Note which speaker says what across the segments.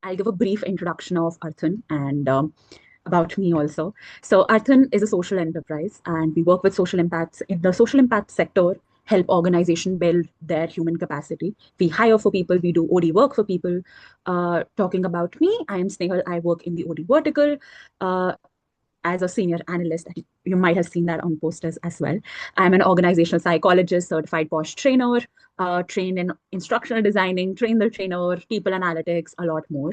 Speaker 1: I'll give a brief introduction of Arthan and about me also. So, Arthan is a social enterprise, and we work with social impacts in the social impact sector, help organization build their human capacity. We hire for people, we do OD work for people. Talking about me, I am Snehal. I work in the OD vertical. Uh, as a senior analyst. You might have seen that on posters as well. I'm an organizational psychologist, certified POSH trainer, trained in instructional designing, train the trainer, people analytics, a lot more.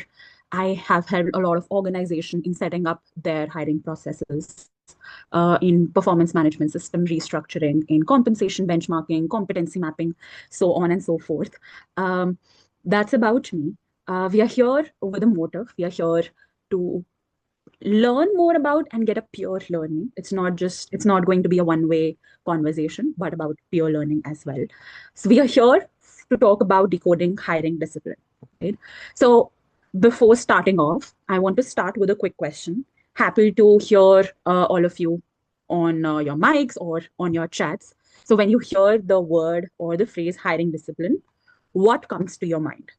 Speaker 1: I have helped a lot of organization in setting up their hiring processes, in performance management system restructuring, in compensation benchmarking, competency mapping, so on and so forth. That's about me. We are here with a motive. We are here to learn more about and get a pure learning. It's not going to be a one-way conversation, but about pure learning as well. So we are here to talk about decoding hiring discipline. Right? So before starting off, I want to start with a quick question. Happy to hear all of you on your mics or on your chats. So when you hear the word or the phrase hiring discipline, what comes to your mind?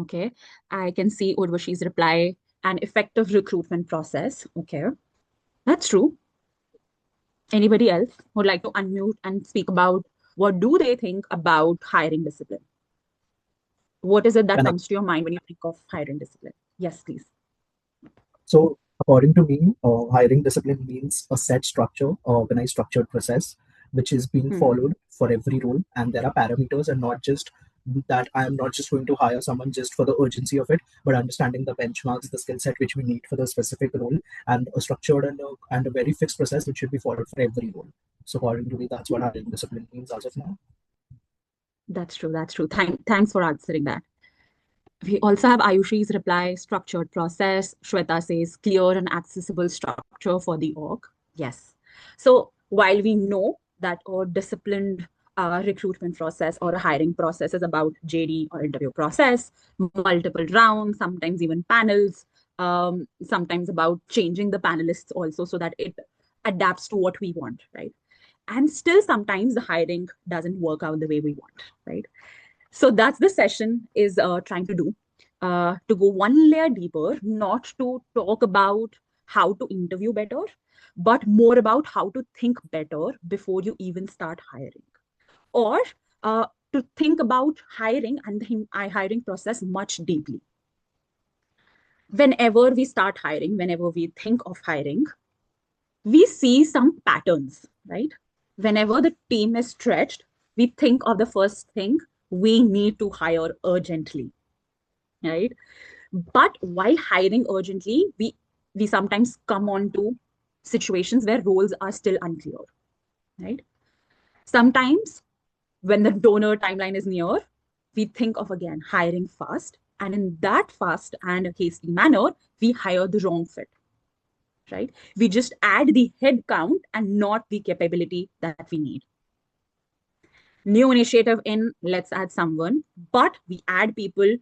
Speaker 1: Okay, I can see Urvashi's reply, an effective recruitment process. Okay, that's true. Anybody else would like to unmute and speak about what do they think about hiring discipline? What is it that
Speaker 2: Connect.
Speaker 1: comes to your mind when you think of hiring discipline? Yes, please.
Speaker 2: So, according to me, hiring discipline means a set structure, organized, structured process, which is being
Speaker 1: Hmm.
Speaker 2: followed for every role. And there are parameters, and not just that I am not just going to hire someone just for the urgency of it, but understanding the benchmarks, the skill set which we need for the specific role, and a structured and a very fixed process which should be followed for every role. So, according to me, that's what hiring discipline means as of now.
Speaker 1: That's true. That's true. Thanks for answering that. We also have Ayushi's reply, structured process. Shweta says clear and accessible structure for the org. Yes. So while we know that a disciplined recruitment process or a hiring process is about JD or interview process, multiple rounds, sometimes even panels, sometimes about changing the panelists also so that it adapts to what we want, right? And still sometimes the hiring doesn't work out the way we want, right? So that's the session is trying to do, to go one layer deeper, not to talk about how to interview better, but more about how to think better before you even start hiring, or uh, to think about hiring and the hiring process much deeply. Whenever we start hiring, whenever we think of hiring, we see some patterns, right? Whenever the team is stretched, we think of the first thing, we need to hire urgently, right? But while hiring urgently, we sometimes come on to situations where roles are still unclear, right? Sometimes when the donor timeline is near, we think of again hiring fast. And in that fast and hasty manner, we hire the wrong fit, right? We just add the head count and not the capability that we need. New initiative in, let's add someone, but we add people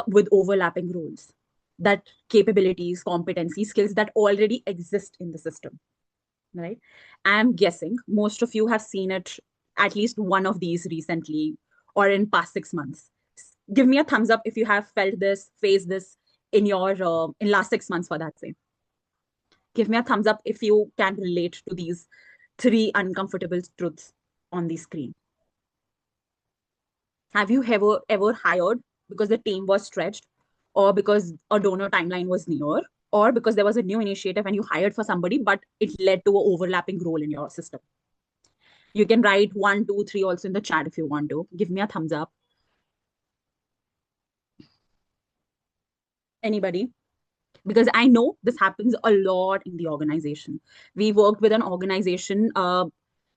Speaker 1: with overlapping roles, that capabilities, competency, skills that already exist in the system, right? I'm guessing most of you have seen it, at least one of these recently or in past 6 months. Give me a thumbs up if you have felt this, faced this in your in last 6 months for that same. Give me a thumbs up if you can relate to these three uncomfortable truths on the screen. Have you ever hired because the team was stretched, or because a donor timeline was near, or because there was a new initiative and you hired for somebody, but it led to an overlapping role in your system? You can write one, two, three also in the chat if you want to. Give me a thumbs up. Anybody? Because I know this happens a lot in the organization. We worked with an organization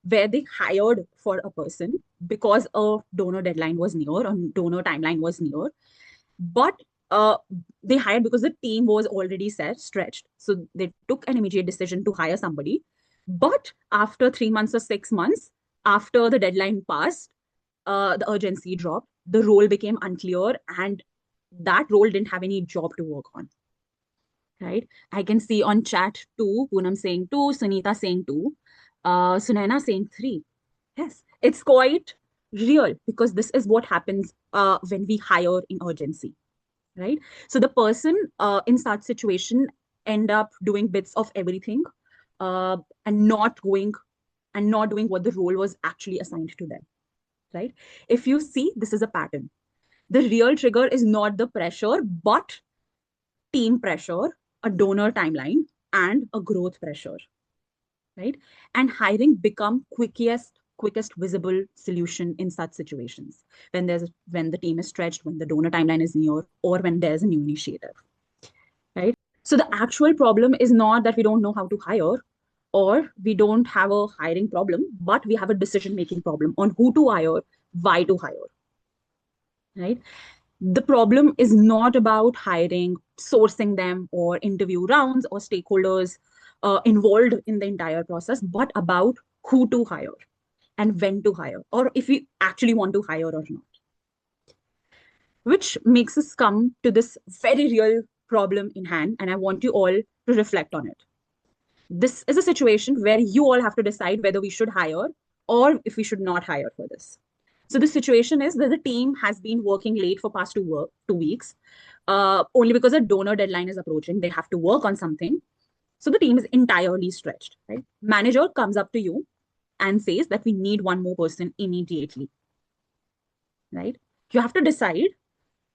Speaker 1: where they hired for a person because a donor deadline was near, or donor timeline was near, but they hired because the team was already set stretched, so they took an immediate decision to hire somebody. But after 3 months or 6 months, after the deadline passed, the urgency dropped, the role became unclear, and that role didn't have any job to work on, right? I can see on chat two, Poonam saying two, Sunita saying two, Sunaina saying three. Yes, it's quite real because this is what happens when we hire in urgency. right? So the person in such situation end up doing bits of everything, uh, and not doing what the role was actually assigned to them, right? If you see, this is a pattern. The real trigger is not the pressure, but team pressure, a donor timeline, and a growth pressure, right? And hiring become quickest visible solution in such situations, when the team is stretched, when the donor timeline is near, or when there's a new initiative, right? So the actual problem is not that we don't know how to hire, or we don't have a hiring problem, but we have a decision making problem on who to hire, why to hire, right? The problem is not about hiring, sourcing them, or interview rounds, or stakeholders involved in the entire process, but about who to hire and when to hire, or if we actually want to hire or not. Which makes us come to this very real problem in hand, and I want you all to reflect on it. This is a situation where you all have to decide whether we should hire or if we should not hire for this. So the situation is that the team has been working late for past 2 weeks, only because a donor deadline is approaching. They have to work on something. So the team is entirely stretched, right? Manager comes up to you and says that we need one more person immediately, right? You have to decide,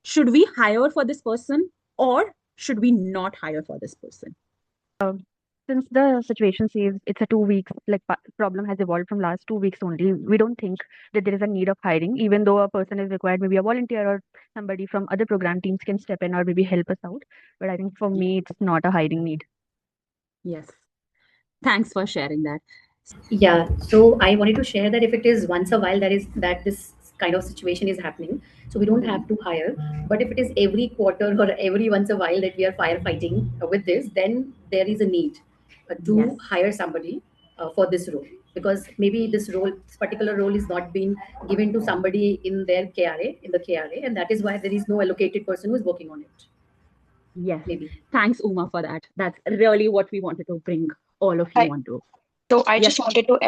Speaker 1: should we hire for this person or should we not hire for this person?
Speaker 3: Since the situation says it's a 2 weeks, like problem has evolved from last 2 weeks only, we don't think that there is a need of hiring, even though a person is required, maybe a volunteer or somebody from other program teams can step in or maybe help us out. But I think for me, it's not a hiring need.
Speaker 1: Yes. Thanks for sharing that.
Speaker 4: Yeah, so I wanted to share that if it is once a while that this kind of situation is happening, so we don't have to hire. But if it is every quarter or every once a while that we are firefighting with this, then there is a need
Speaker 1: Yes.
Speaker 4: to hire somebody for this role, because maybe this particular role is not being given to somebody in their KRA, in the KRA, and that is why there is no allocated person who is working on it.
Speaker 1: Yes.
Speaker 4: Maybe.
Speaker 1: Thanks, Uma, for that. That's really what we wanted to bring all of you
Speaker 5: I,
Speaker 1: onto.
Speaker 5: so I
Speaker 1: Yes.
Speaker 5: just wanted to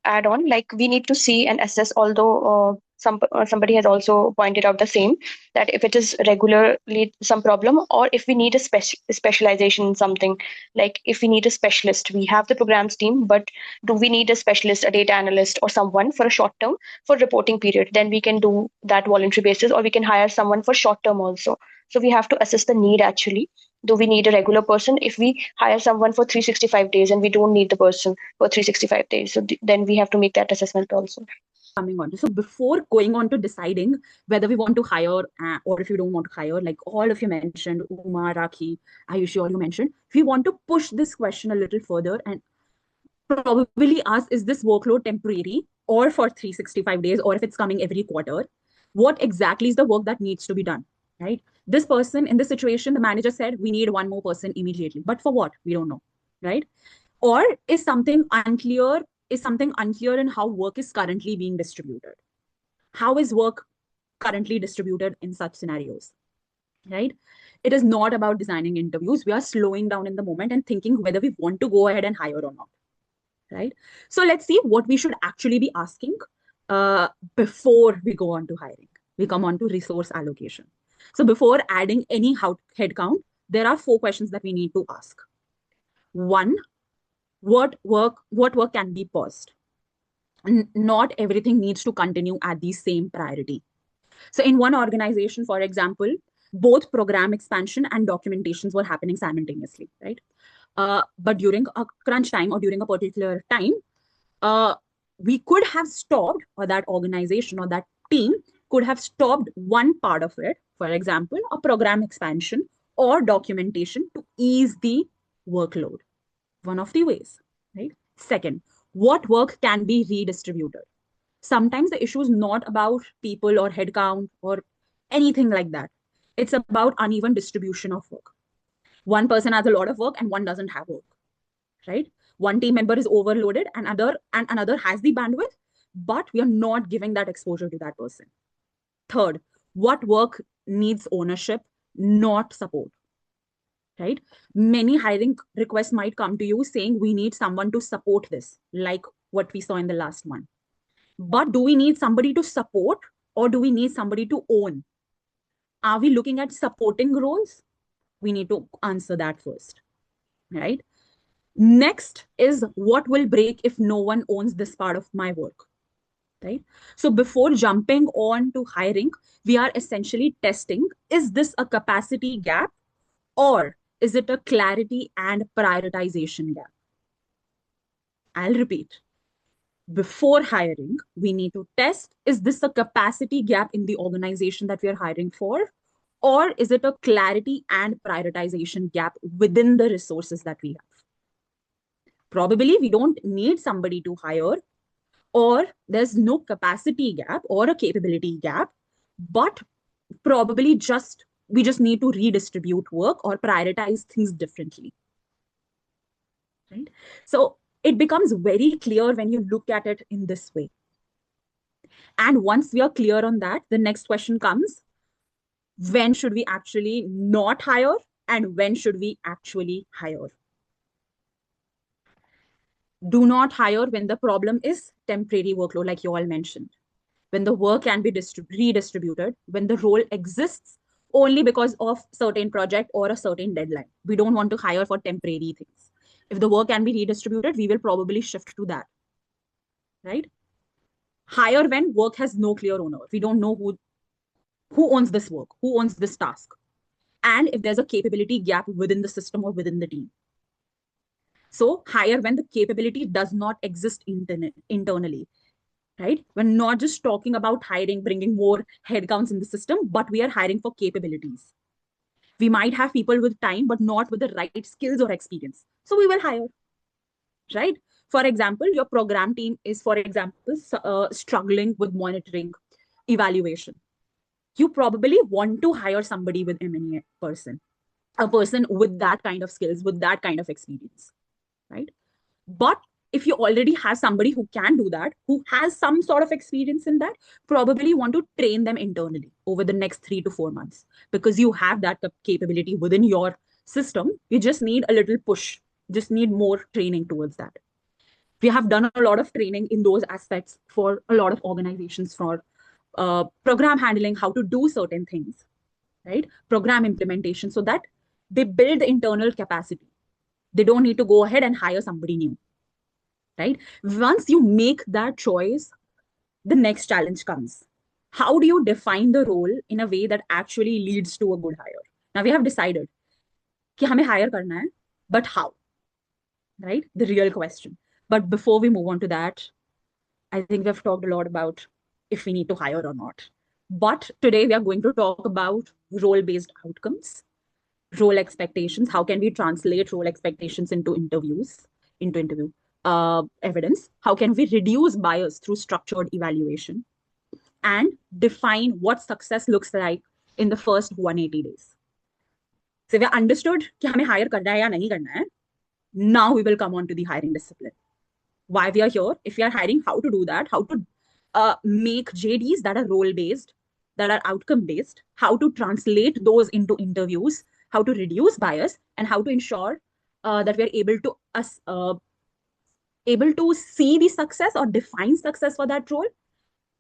Speaker 5: add on, like we need to see and assess, although somebody has also pointed out the same, that if it is regularly some problem, or if we need a specialization in something, like if we need a specialist, we have the programs team, but do we need a specialist, a data analyst or someone for a short term for reporting period, then we can do that voluntary basis, or we can hire someone for short term also. So we have to assess the need actually. Do we need a regular person? If we hire someone for 365 days and we don't need the person for 365 days, so then we have to make that assessment also.
Speaker 1: Coming on to, so before going on to deciding whether we want to hire or if you don't want to hire, like all of you mentioned, Uma, Rakhi, Ayushi, all you mentioned, we want to push this question a little further and probably ask, is this workload temporary or for 365 days, or if it's coming every quarter, what exactly is the work that needs to be done, right? This person in this situation, the manager said we need one more person immediately, but for what, we don't know, right? Or is something unclear in how work is currently being distributed. How is work currently distributed in such scenarios, right? It is not about designing interviews. We are slowing down in the moment and thinking whether we want to go ahead and hire or not, right? So let's see what we should actually be asking before we go on to hiring. We come on to resource allocation. So before adding any headcount, there are 4 questions that we need to ask. One, what work can be paused? Not everything needs to continue at the same priority. So in one organization, for example, both program expansion and documentations were happening simultaneously, right? But during a crunch time or during a particular time, uh, we could have stopped, or that organization or that team could have stopped one part of it, for example, a program expansion or documentation, to ease the workload. One of the ways, right? Second, what work can be redistributed? Sometimes the issue is not about people or headcount or anything like that. It's about uneven distribution of work. One person has a lot of work and one doesn't have work, right? One team member is overloaded and another has the bandwidth, but we are not giving that exposure to that person. Third, what work needs ownership, not support, right? Many hiring requests might come to you saying we need someone to support this, like what we saw in the last one. But do we need somebody to support or do we need somebody to own? Are we looking at supporting roles? We need to answer that first, right? Next is what will break if no one owns this part of my work, right? So before jumping on to hiring, we are essentially testing, is this a capacity gap or is it a clarity and prioritization gap? I'll repeat. Before hiring, we need to test, is this a capacity gap in the organization that we are hiring for? Or is it a clarity and prioritization gap within the resources that we have? Probably we don't need somebody to hire, or there's no capacity gap or a capability gap, but probably we just need to redistribute work or prioritize things differently, right? So it becomes very clear when you look at it in this way. And once we are clear on that, the next question comes, when should we actually not hire and when should we actually hire? Do not hire when the problem is temporary workload, like you all mentioned, when the work can be redistributed, when the role exists only because of certain project or a certain deadline. We don't want to hire for temporary things. If the work can be redistributed, we will probably shift to that, right? Hire when work has no clear owner. We don't know who owns this work, who owns this task, and if there's a capability gap within the system or within the team. So hire when the capability does not exist internally, right? We're not just talking about hiring, bringing more headcounts in the system, but we are hiring for capabilities. We might have people with time, but not with the right skills or experience. So we will hire, right? For example, your program team is, for example, struggling with monitoring, evaluation. You probably want to hire somebody with M&E person, a person with that kind of skills, with that kind of experience, right? But if you already have somebody who can do that, who has some sort of experience in that, probably want to train them internally over the next 3 to 4 months because you have that capability within your system. You just need a little push, just need more training towards that. We have done a lot of training in those aspects for a lot of organizations for program handling, how to do certain things, right? Program implementation, so that they build the internal capacity. They don't need to go ahead and hire somebody new, right? Once you make that choice, the next challenge comes. How do you define the role in a way that actually leads to a good hire? Now we have decided कि हमें hire करना है, but how? Right? The real question. But before we move on to that, I think we've talked a lot about if we need to hire or not. But today we are going to talk about role-based outcomes, role expectations. How can we translate role expectations into interview evidence? How can we reduce bias through structured evaluation and define what success looks like in the first 180 days? So we understood कि हमें hire करना है या नहीं करना है. Now we will come on to the hiring discipline. Why we are here, if we are hiring, how to do that, how to make JDs that are role-based, that are outcome-based, how to translate those into interviews, how to reduce bias, and how to ensure that we are able to see the success or define success for that role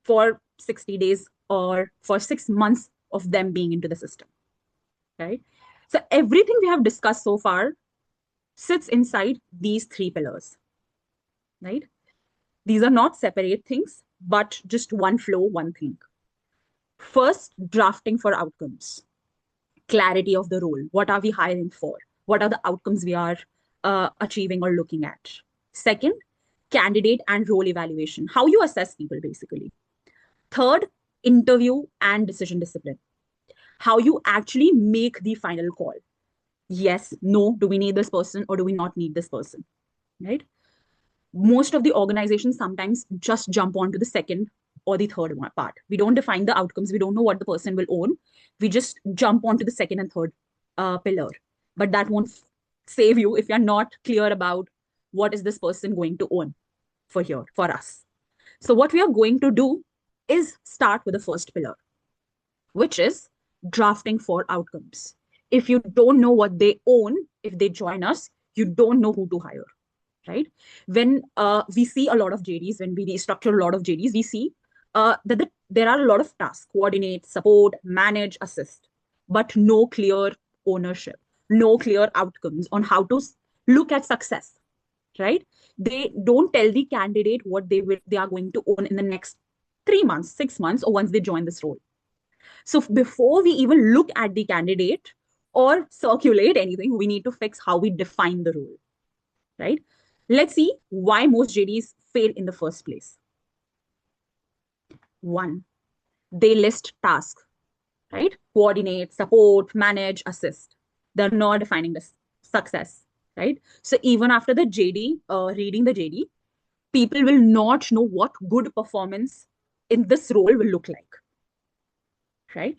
Speaker 1: for 60 days or for 6 months of them being into the system, right? So everything we have discussed so far sits inside these 3 pillars, right? These are not separate things, but just one flow, one thing. First, drafting for outcomes. Clarity of the role. What are we hiring for? What are the outcomes we are achieving or looking at? Second, candidate and role evaluation. How you assess people, basically. Third, interview and decision discipline. How you actually make the final call. Yes, no, do we need this person or do we not need this person, right? Most of the organizations sometimes just jump onto the second or the third one part. We don't define the outcomes. We don't know what the person will own. We just jump onto the second and third pillar. But that won't save you if you're not clear about what is this person going to own for us. So what we are going to do is start with the first pillar, which is drafting for outcomes. If you don't know what they own, if they join us, you don't know who to hire, right? When we see a lot of JDs, when we restructure a lot of JDs, we see that there are a lot of tasks: coordinate, support, manage, assist. but no clear ownership, no clear outcomes on how to look at success, right? They don't tell the candidate what they are going to own in the next 3 months, 6 months, or once they join this role. So before we even look at the candidate or circulate anything, we need to fix how we define the role, right? Let's see why most JDs fail in the first place. One, they list tasks, right? Coordinate, support, manage, assist. They're not defining the success, right? So even after the JD, reading the JD, people will not know what good performance in this role will look like, right?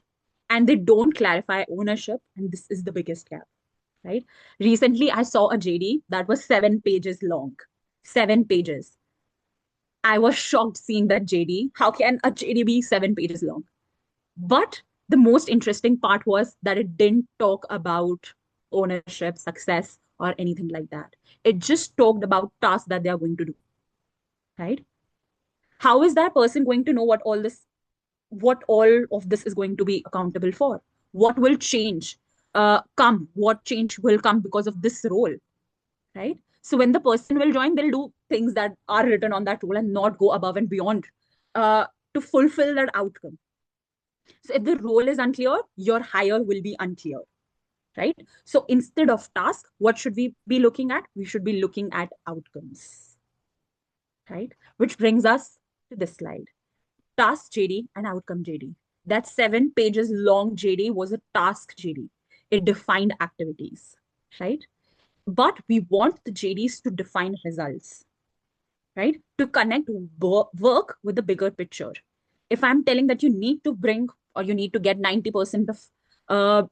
Speaker 1: And they don't clarify ownership, and this is the biggest gap, right? Recently, I saw a JD that was 7 pages long. 7 pages. I was shocked seeing that JD. How can a JD be 7 pages long? But the most interesting part was that it didn't talk about ownership, success, or anything like that. It just talked about tasks that they are going to do, right? How is that person going to know what all of this is going to be accountable for? What will change come? What change will come because of this role, right? So when the person will join, they'll do things that are written on that role and not go above and beyond uh, to fulfill that outcome. So if the role is unclear, your hire will be unclear, right? So instead of task, what should we be looking at? We should be looking at outcomes, right? Which brings us to this slide. Task JD and outcome JD. That 7 pages long JD was a task JD. It defined activities, right? But we want the JDs to define results, right? To connect work with the bigger picture. If I'm telling that you need to bring or you need to get 90% of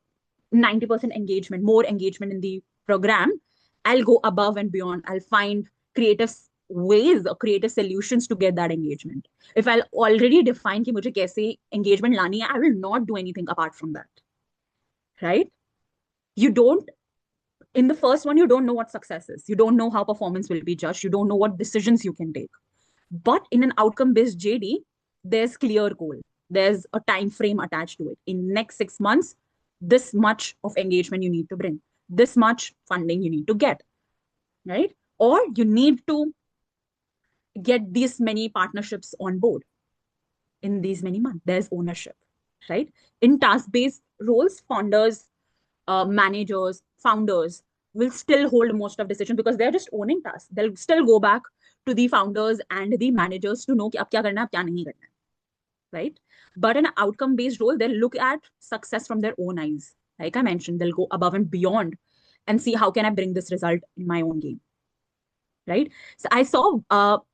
Speaker 1: 90% engagement, more engagement in the program, I'll go above and beyond. I'll find creative ways or creative solutions to get that engagement. If I'll already define कि मुझे कैसे engagement लानी है, I will not do anything apart from that, right? You don't, in the first one, you don't know what success is. You don't know how performance will be judged. You don't know what decisions you can take. But in an outcome-based JD, there's clear goal. There's a time frame attached to it. In next 6 months, this much of engagement you need to bring, this much funding you need to get, right? Or you need to get these many partnerships on board in these many months. There's ownership, right? In task-based roles, founders, managers, founders will still hold most of decisions because they're just owning tasks. They'll still go back to the founders and the managers to know कि अब क्या करना है, अब क्या नहीं करना है, right? But in an outcome-based role, they'll look at success from their own eyes. Like I mentioned, they'll go above and beyond and see how can I bring this result in my own game, right? So I saw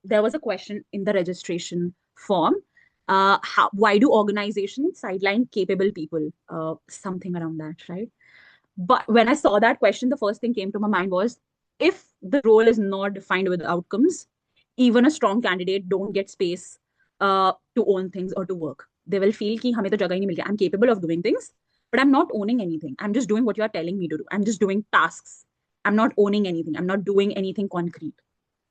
Speaker 1: there was a question in the registration form. Why do organizations sideline capable people? Something around that, right? But when I saw that question, the first thing came to my mind was if the role is not defined with outcomes, even a strong candidate don't get space to own things or to work. They will feel कि हमें तो जगह ही नहीं मिल रही. I'm capable of doing things, but I'm not owning anything. I'm just doing what you are telling me to do. I'm just doing tasks. I'm not owning anything. I'm not doing anything concrete,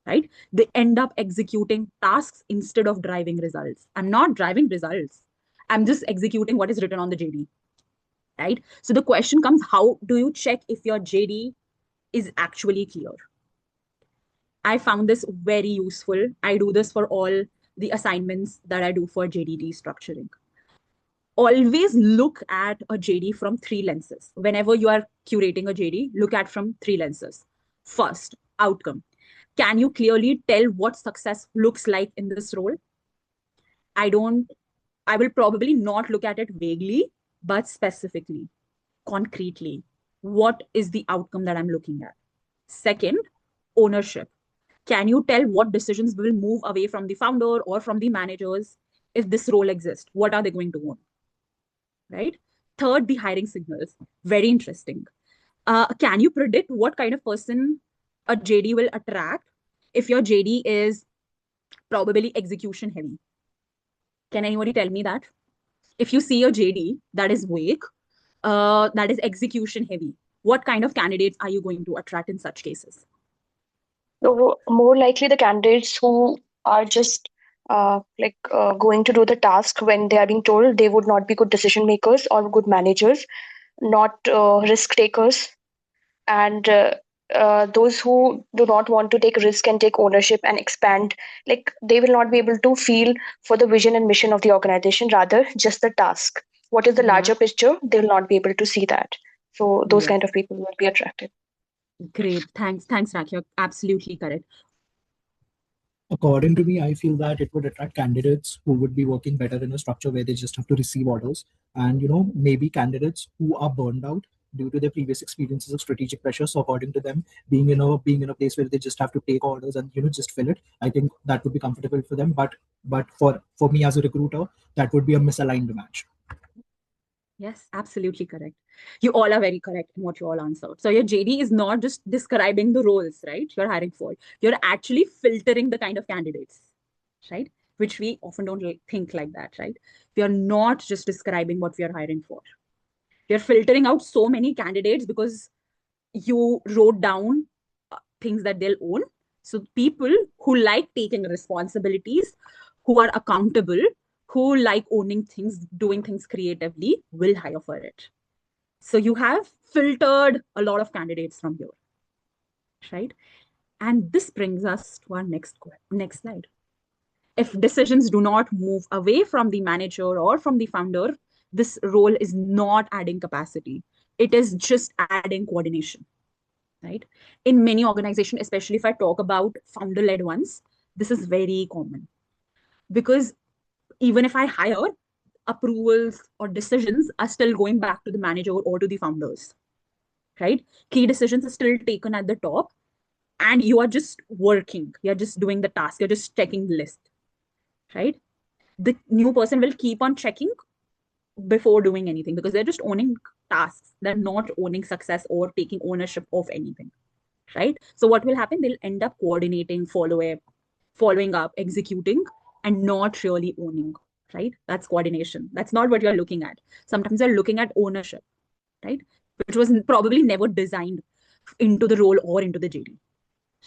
Speaker 1: right? They end up executing tasks instead of driving results. I'm not driving results. I'm just executing what is written on the JD, right? So the question comes, how do you check if your JD is actually clear? I found this very useful. I do this for all the assignments that I do for JD structuring. Always look at a JD from 3 lenses. Whenever you are curating a JD, look at from 3 lenses. First, outcome. Can you clearly tell what success looks like in this role? I will probably not look at it vaguely, but specifically, concretely. What is the outcome that I'm looking at? Second, ownership. Can you tell what decisions will move away from the founder or from the managers if this role exists? What are they going to own? Right? Third, the hiring signals. Very interesting. Can you predict what kind of person a JD will attract if your JD is probably execution heavy? Can anybody tell me that? If you see a JD that is vague, that is execution heavy, what kind of candidates are you going to attract in such cases?
Speaker 5: So more likely the candidates who are just going to do the task when they are being told, they would not be good decision makers or good managers. not risk takers, and those who do not want to take risk and take ownership and expand, like they will not be able to feel for the vision and mission of the organization, rather just the task. What is the
Speaker 1: Yeah.
Speaker 5: larger picture? They will not be able to see that. So those
Speaker 1: Yes.
Speaker 5: kind of people will be attracted.
Speaker 1: Great. Thanks, Rakhi. You're absolutely correct.
Speaker 2: According to me, I feel that it would attract candidates who would be working better in a structure where they just have to receive orders, and maybe candidates who are burned out due to their previous experiences of strategic pressure. So according to them, being in a place where they just have to take orders and just fill it, I think that would be comfortable for them. But for me as a recruiter, that would be a misaligned match.
Speaker 1: Yes, absolutely correct. You all are very correct in what you all answered. So your JD is not just describing the roles, right? You're hiring for. You're actually filtering the kind of candidates, right? Which we often don't think like that, right? We are not just describing what we are hiring for. We are filtering out so many candidates because you wrote down things that they'll own. So people who like taking responsibilities, who are accountable, who like owning things, doing things creatively, will hire for it. So you have filtered a lot of candidates from here, right? And this brings us to our next slide. If decisions do not move away from the manager or from the founder, this role is not adding capacity. It is just adding coordination, right? In many organizations, especially if I talk about founder-led ones, this is very common because even if I hire, approvals or decisions are still going back to the manager or to the founders, right? Key decisions are still taken at the top, and you are just working. You're just doing the task. You're just checking the list, right? The new person will keep on checking before doing anything because they're just owning tasks. They're not owning success or taking ownership of anything, right? So what will happen? They'll end up coordinating, following up, executing, and not really owning, right? That's coordination. That's not what you're looking at. Sometimes you're looking at ownership, right? Which was probably never designed into the role or into the JD,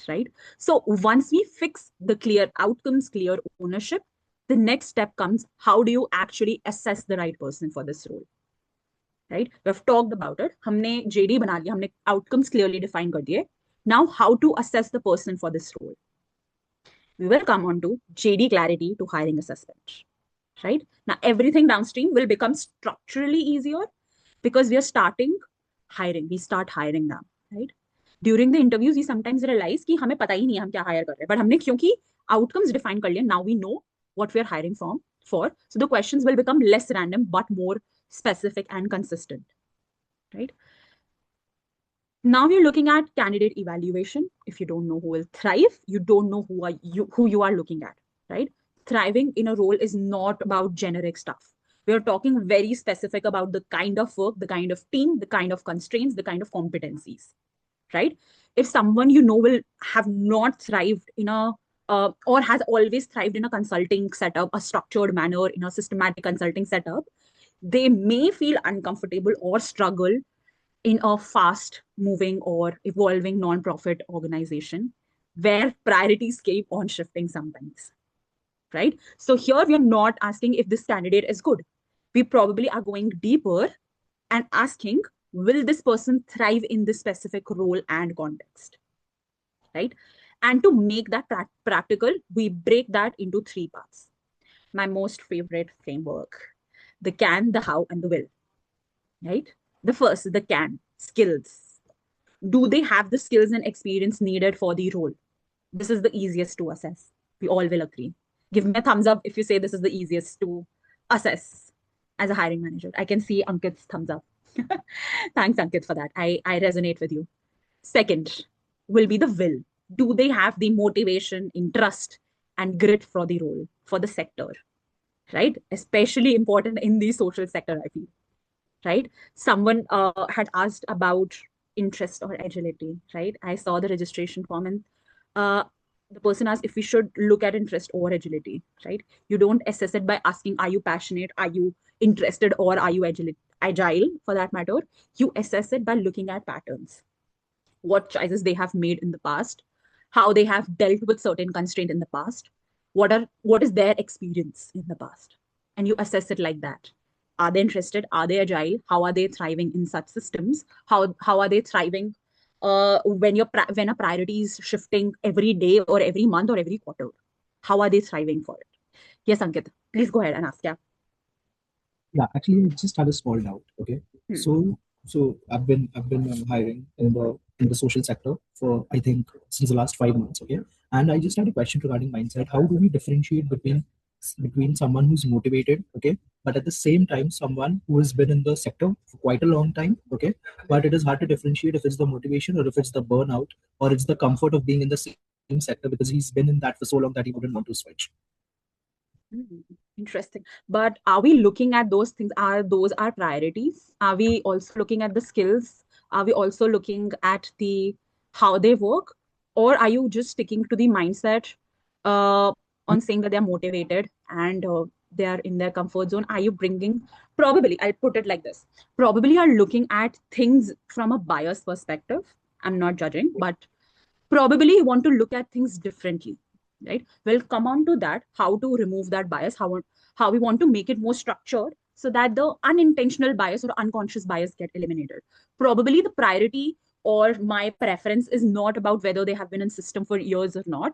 Speaker 1: right? So once we fix the clear outcomes, clear ownership, the next step comes, how do you actually assess the right person for this role? Right? We've talked about it. हमने JD बना लिया, हमने outcomes clearly define कर दिए. Now, how to assess the person for this role? We will come on to JD clarity to hiring assessment. Right? Now, everything downstream will become structurally easier because we are starting hiring. We start hiring now, right? During the interviews, we sometimes realize कि हमें पता ही नहीं है हम क्या hire कर रहे हैं. But हमने क्योंकि outcomes define कर लिए, now we know what we are hiring for. So the questions will become less random but more specific and consistent, right? Now we're looking at candidate evaluation. If you don't know who will thrive, you don't know who you are looking at, right? Thriving in a role is not about generic stuff. We are talking very specific about the kind of work, the kind of team, the kind of constraints, the kind of competencies, right? If someone will have not thrived in a or has always thrived in a consulting setup, a structured manner, in a systematic consulting setup, they may feel uncomfortable or struggle in a fast moving or evolving non-profit organization where priorities keep on shifting sometimes, right? So here we are not asking if this candidate is good. We probably are going deeper and asking, will this person thrive in this specific role and context, right? And to make that practical, we break that into three parts. My most favorite framework: the can, the how, and the will, right? The first, the can, skills. Do they have the skills and experience needed for the role? This is the easiest to assess. We all will agree. Give me a thumbs up if you say this is the easiest to assess as a hiring manager. I can see Ankit's thumbs up. Thanks, Ankit, for that. I resonate with you. Second will be the will. Do they have the motivation, interest, and grit for the role, for the sector, right? Especially important in the social sector, I feel, right? Someone had asked about interest or agility, right? I saw the registration form and uh, the person asked if we should look at interest or agility, right? You don't assess it by asking, are you passionate? Are you interested? Or are you agile for that matter? You assess it by looking at patterns, what choices they have made in the past, how they have dealt with certain constraint in the past, what is their experience in the past, and you assess it like that. Are they interested? Are they agile? How are they thriving in such systems? How are they thriving when a priority is shifting every day or every month or every quarter? How are they thriving for it? Yes, Ankit, please go ahead and ask. Yeah.
Speaker 2: Yeah, actually, I just had a small doubt. Okay,
Speaker 1: Hmm.
Speaker 2: so I've been hiring in the social sector for I think since the last 5 months. Okay, and I just had a question regarding mindset. How do we differentiate between someone who's motivated, okay, but at the same time someone who has been in the sector for quite a long time, okay, but it is hard to differentiate if it's the motivation or if it's the burnout or it's the comfort of being in the same sector because he's been in that for so long that he wouldn't want to switch.
Speaker 1: Hmm, interesting. But are we looking at those things? Are those our priorities? Are we also looking at the skills? Are we also looking at the how they work? Or are you just sticking to the mindset uh, on saying that they're motivated and they are in their comfort zone? Are you bringing, probably, I'll put it like this, probably are looking at things from a bias perspective. I'm not judging, but probably you want to look at things differently, right? We'll come on to that, how to remove that bias, how we want to make it more structured so that the unintentional bias or unconscious bias get eliminated. Probably the priority or my preference is not about whether they have been in system for years or not,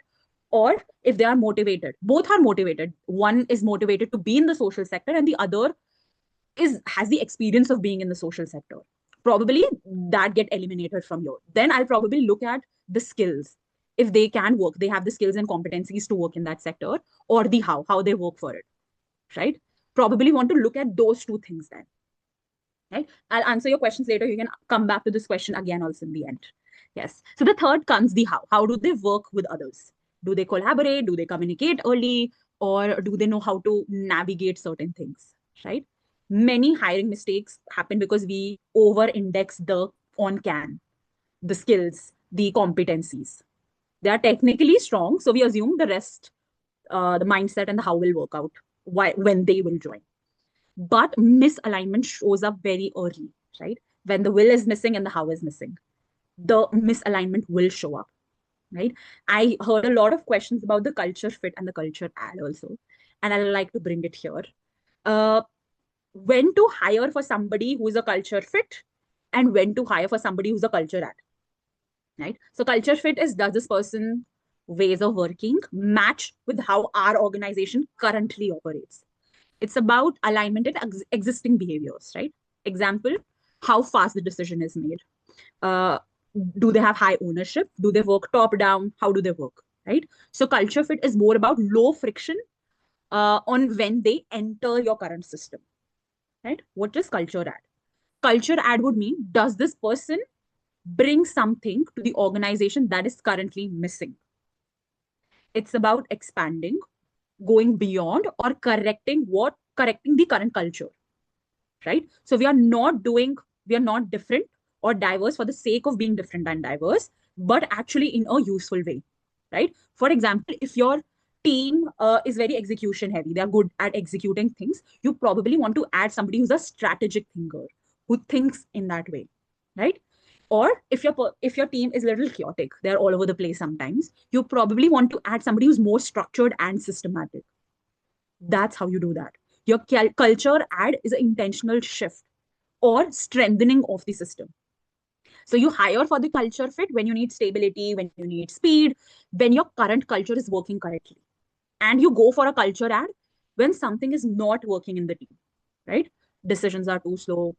Speaker 1: or if they are motivated. Both are motivated. One is motivated to be in the social sector and the other is has the experience of being in the social sector. Probably that get eliminated from here. Then I'll probably look at the skills. If they can work, they have the skills and competencies to work in that sector, or the how they work for it, right? Probably want to look at those two things then, right? I'll answer your questions later. You can come back to this question again also in the end. Yes. So the third comes the how. How do they work with others? Do they collaborate? Do they communicate early? Or do they know how to navigate certain things, right? Many hiring mistakes happen because we over index the on can, the skills, the competencies. They are technically strong. So we assume the rest, the mindset and the how will work out when they will join. But misalignment shows up very early, right? When the will is missing and the how is missing, the misalignment will show up, right? I heard a lot of questions about the culture fit and the culture ad also, and I like to bring it here. Uh, when to hire for somebody who is a culture fit and when to hire for somebody who's a culture ad, right? So culture fit is, does this person ways of working match with how our organization currently operates? It's about alignment in existing behaviors, right? Example, how fast the decision is made. Uh, do they have high ownership? Do they work top down? How do they work, right? So culture fit is more about low friction on when they enter your current system, right? What is culture ad? Culture ad would mean, does this person bring something to the organization that is currently missing? It's about expanding, going beyond, or correcting the current culture, right? So we are not different or diverse for the sake of being different and diverse, but actually in a useful way, right? For example, if your team is very execution heavy, they are good at executing things, you probably want to add somebody who's a strategic thinker, who thinks in that way, right? Or if your team is a little chaotic, they're all over the place sometimes, you probably want to add somebody who's more structured and systematic. That's how you do that. Your culture ad is an intentional shift or strengthening of the system. So you hire for the culture fit when you need stability, when you need speed, when your current culture is working correctly. And you go for a culture ad when something is not working in the team, right? Decisions are too slow,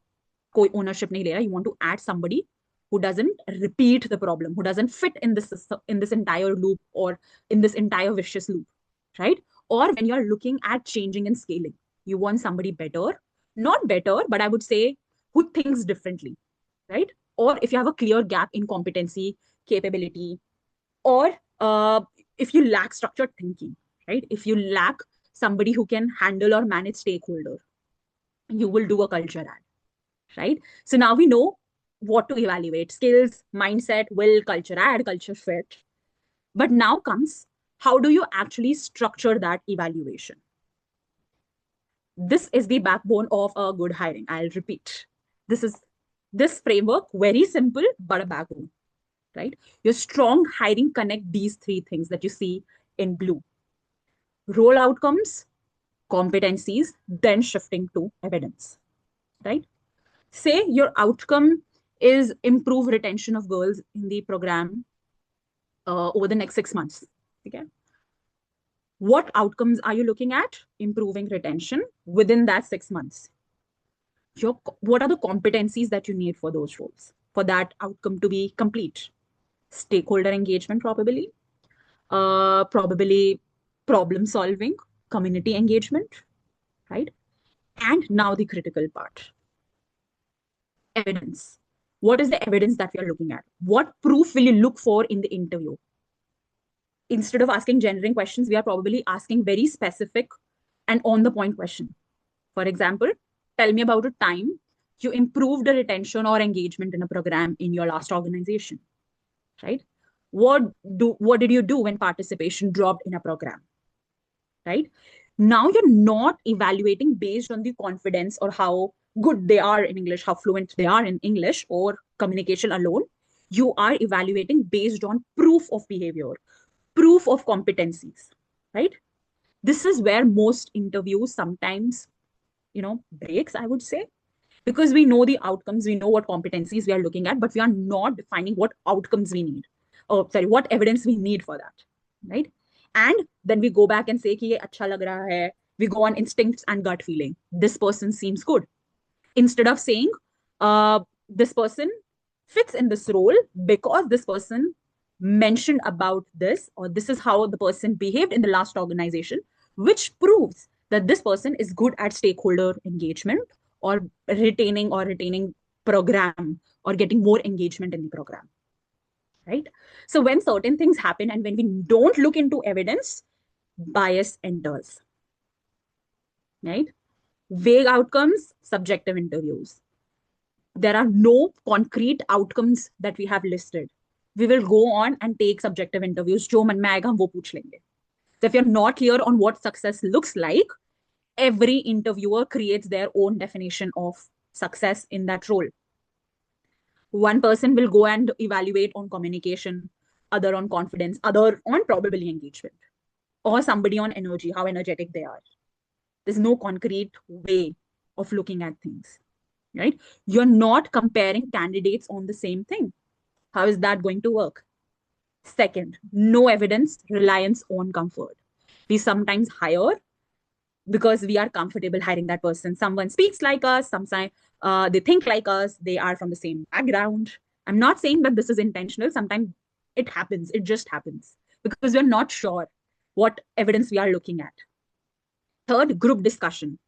Speaker 1: ownership nahi le raha. You want to add somebody who doesn't repeat the problem, who doesn't fit in this entire loop or in this entire vicious loop, right? Or when you're looking at changing and scaling, you want somebody better, not better, but I would say who thinks differently, right? Or if you have a clear gap in competency, capability, or if you lack structured thinking, right? If you lack somebody who can handle or manage stakeholder, you will do a culture ad, right? So now we know what to evaluate: skills, mindset, will, culture ad, culture fit. But now comes, how do you actually structure that evaluation? This is the backbone of a good hiring. I'll repeat. This is this framework, very simple, but a backbone, right? Your strong hiring connect these three things that you see in blue: role outcomes, competencies, then shifting to evidence, right? Say your outcome is improve retention of girls in the program over the next 6 months. Okay. What outcomes are you looking at? Improving retention within that 6 months. What are the competencies that you need for those roles, for that outcome to be complete? Stakeholder engagement, probably problem solving, community engagement, right? And now the critical part, evidence. What is the evidence that we are looking at? What proof will you look for in the interview? Instead of asking generic questions, we are probably asking very specific and on the point question. For example, tell me about a time you improved the retention or engagement in a program in your last organization, right? What did you do when participation dropped in a program, right? Now you're not evaluating based on the confidence or how good they are in English, how fluent they are in English or communication alone. You are evaluating based on proof of behavior, proof of competencies, right? This is where most interviews sometimes, breaks, I would say, because we know the outcomes, we know what competencies we are looking at, but we are not defining what outcomes we need. Oh, sorry, what evidence we need for that, right? And then we go back and say, ki ye acha lag raha hai. We go on instincts and gut feeling. This person seems good. Instead of saying, this person fits in this role because this person mentioned about this, or this is how the person behaved in the last organization, which proves that this person is good at stakeholder engagement or retaining program or getting more engagement in the program, right? So when certain things happen and when we don't look into evidence, bias enters, right? Vague outcomes, subjective interviews. There are no concrete outcomes that we have listed. We will go on and take subjective interviews. Jo man mein aayega, hum wo pooch lenge. So if you're not clear on what success looks like, every interviewer creates their own definition of success in that role. One person will go and evaluate on communication, other on confidence, other on probably engagement, or somebody on energy, how energetic they are. There's no concrete way of looking at things, right? You're not comparing candidates on the same thing. How is that going to work? Second, no evidence, reliance on comfort. We sometimes hire because we are comfortable hiring that person. Someone speaks like us, sometimes they think like us, they are from the same background. I'm not saying that this is intentional. Sometimes it happens, it just happens because we're not sure what evidence we are looking at. Third, group discussion.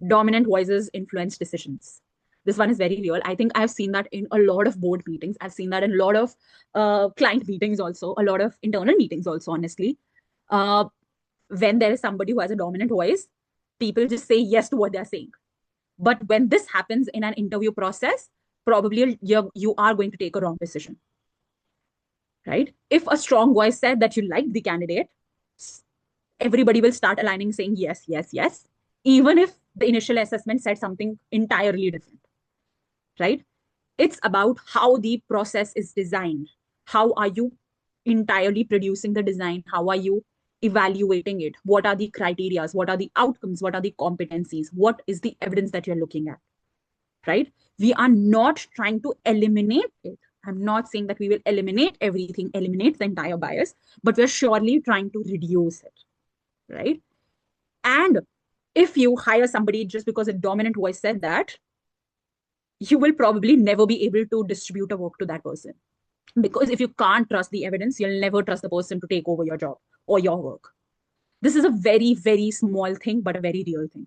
Speaker 1: Dominant voices influence decisions. This one is very real. I think I've seen that in a lot of board meetings. I've seen that in a lot of client meetings also, a lot of internal meetings also, honestly. When there is somebody who has a dominant voice, people just say yes to what they're saying. But when this happens in an interview process, probably you are going to take a wrong decision, right? If a strong voice said that you like the candidate, everybody will start aligning saying yes, yes, yes, even if the initial assessment said something entirely different, right? It's about how the process is designed. How are you entirely producing the design? How are you evaluating it? What are the criteria? What are the outcomes? What are the competencies? What is the evidence that you're looking at, right? We are not trying to eliminate it. I'm not saying that we will eliminate everything, eliminate the entire bias, but we're surely trying to reduce it, right? And if you hire somebody just because a dominant voice said that, you will probably never be able to distribute a work to that person. Because if you can't trust the evidence, you'll never trust the person to take over your job or your work. This is a very, very small thing, but a very real thing,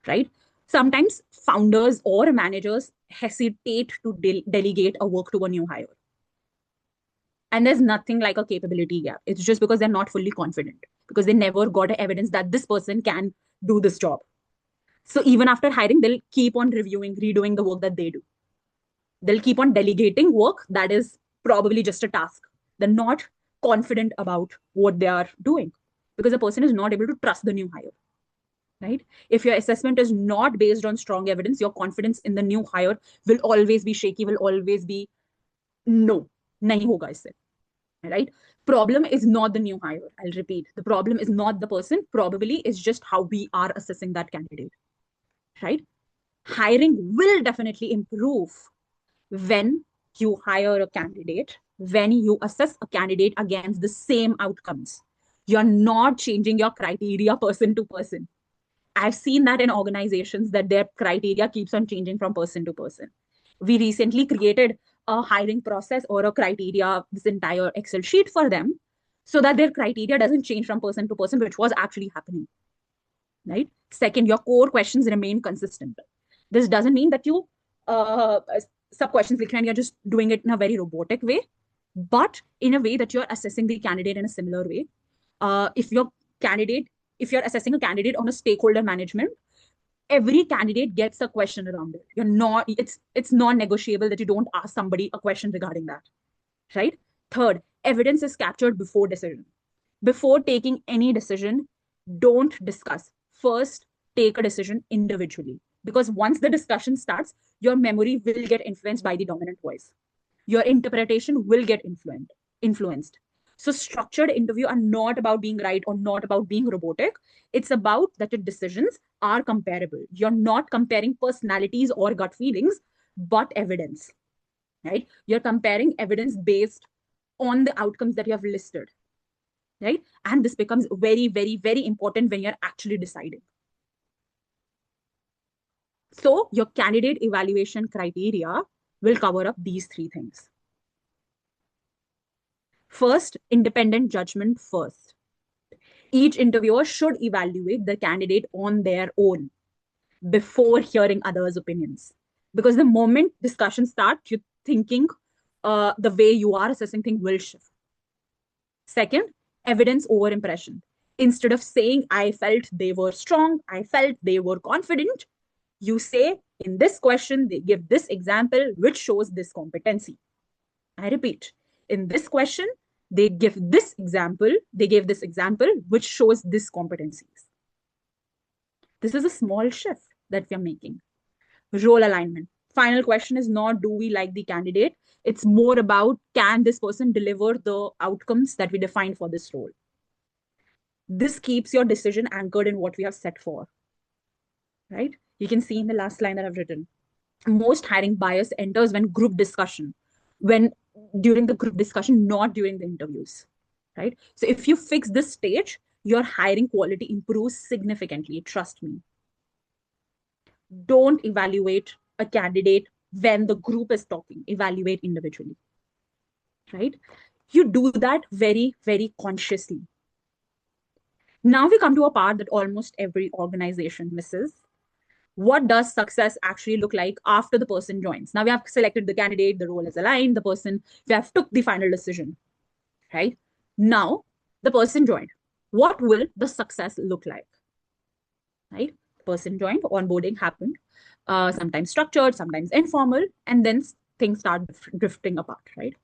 Speaker 1: right? Sometimes founders or managers hesitate to delegate a work to a new hire. And there's nothing like a capability gap. It's just because they're not fully confident, because they never got evidence that this person can do this job. So even after hiring, they'll keep on reviewing, redoing the work that they do. They'll keep on delegating work that is probably just a task. They're not confident about what they are doing because the person is not able to trust the new hire, right? If your assessment is not based on strong evidence, your confidence in the new hire will always be shaky, will always be no, nahi hoga isse, right? Problem is not the new hire. I'll repeat. The problem is not the person. Probably is just how we are assessing that candidate, right? Hiring will definitely improve when you hire a candidate, when you assess a candidate against the same outcomes. You're not changing your criteria person to person. I've seen that in organizations that their criteria keeps on changing from person to person. We recently created a hiring process or a criteria, this entire Excel sheet for them, so that their criteria doesn't change from person to person, which was actually happening, right? Second, your core questions remain consistent. This doesn't mean that you uh, sub questions and you're just doing it in a very robotic way, but in a way that you're assessing the candidate in a similar way. If your candidate, if you're assessing a candidate on a stakeholder management, every candidate gets a question around it. You're not, it's non-negotiable that you don't ask somebody a question regarding that, right? Third, evidence is captured before decision. Before taking any decision, don't discuss. First, take a decision individually. Because once the discussion starts, your memory will get influenced by the dominant voice. Your interpretation will get influenced. So structured interview are not about being right or not about being robotic. It's about that your decisions are comparable. You're not comparing personalities or gut feelings, but evidence, right? You're comparing evidence based on the outcomes that you have listed, right? And this becomes very, very, very important when you're actually deciding. So your candidate evaluation criteria will cover up these three things. First, independent judgment first. Each interviewer should evaluate the candidate on their own before hearing others' opinions. Because the moment discussion starts, you're thinking the way you are assessing things will shift. Second, evidence over impression. Instead of saying, I felt they were strong, I felt they were confident, you say, in this question, they give this example, which shows this competency. I repeat, in this question, they gave this example, which shows this competencies. This is a small shift that we are making. Role alignment. Final question is not, do we like the candidate? It's more about, can this person deliver the outcomes that we defined for this role? This keeps your decision anchored in what we have set for, right? You can see in the last line that I've written. Most hiring bias enters when group discussion, when during the group discussion, not during the interviews, right? So if you fix this stage, your hiring quality improves significantly. Trust me. Don't evaluate a candidate when the group is talking. Evaluate individually, right? You do that very, very consciously. Now we come to a part that almost every organization misses. What does success actually look like after the person joins? Now we have selected the candidate, the role is aligned, the person, we have took the final decision, right? Now the person joined. What will the success look like, right? The person joined, onboarding happened, sometimes structured, sometimes informal, and then things start drifting apart, right?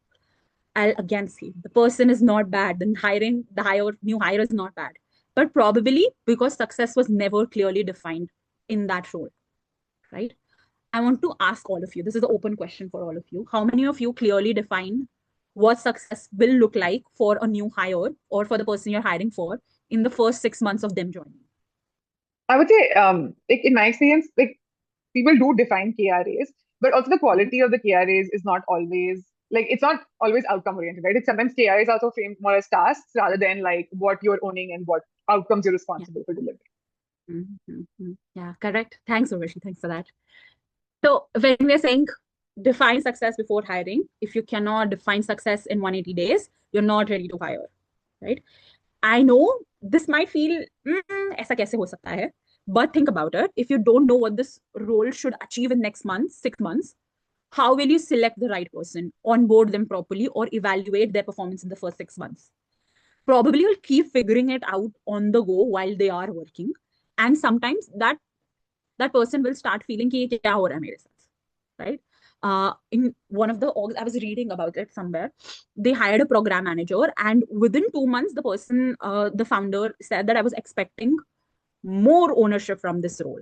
Speaker 1: I'll again say the person is not bad. The new hire is not bad, but probably because success was never clearly defined in that role, right? I want to ask all of you, this is an open question for all of you. How many of you clearly define what success will look like for a new hire or for the person you're hiring for in the first 6 months of them joining?
Speaker 6: I would say, like in my experience, like people do define KRAs, but also the quality of the KRAs is not always like it's not always outcome oriented, right? It's sometimes KRAs also framed more as tasks rather than like what you're owning and what outcomes you're responsible for delivering.
Speaker 1: Mm-hmm. Yeah, correct. Thanks, Urvashi. Thanks for that. So when we're saying define success before hiring, if you cannot define success in 180 days, you're not ready to hire, right? I know this might feel, ऐसा कैसे हो सकता है? But think about it. If you don't know what this role should achieve in next month, 6 months, how will you select the right person, onboard them properly, or evaluate their performance in the first 6 months? Probably you'll keep figuring it out on the go while they are working. And sometimes that person will start feeling कि ये क्या हो रहा है मेरे साथ, right? In one of the orgs, I was reading about it somewhere. They hired a program manager, and within 2 months, the person, the founder, said that I was expecting more ownership from this role,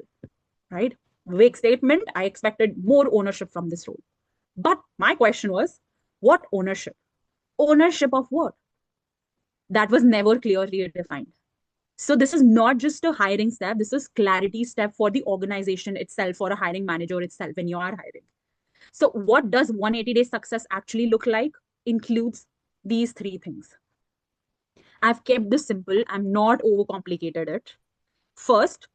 Speaker 1: right? Vague statement. I expected more ownership from this role. But my question was, what ownership? Ownership of what? That was never clearly defined. So this is not just a hiring step, this is clarity step for the organization itself, for a hiring manager itself when you are hiring. So what does 180-day success actually look like? Includes these three things. I've kept this simple. I'm not overcomplicated it. First,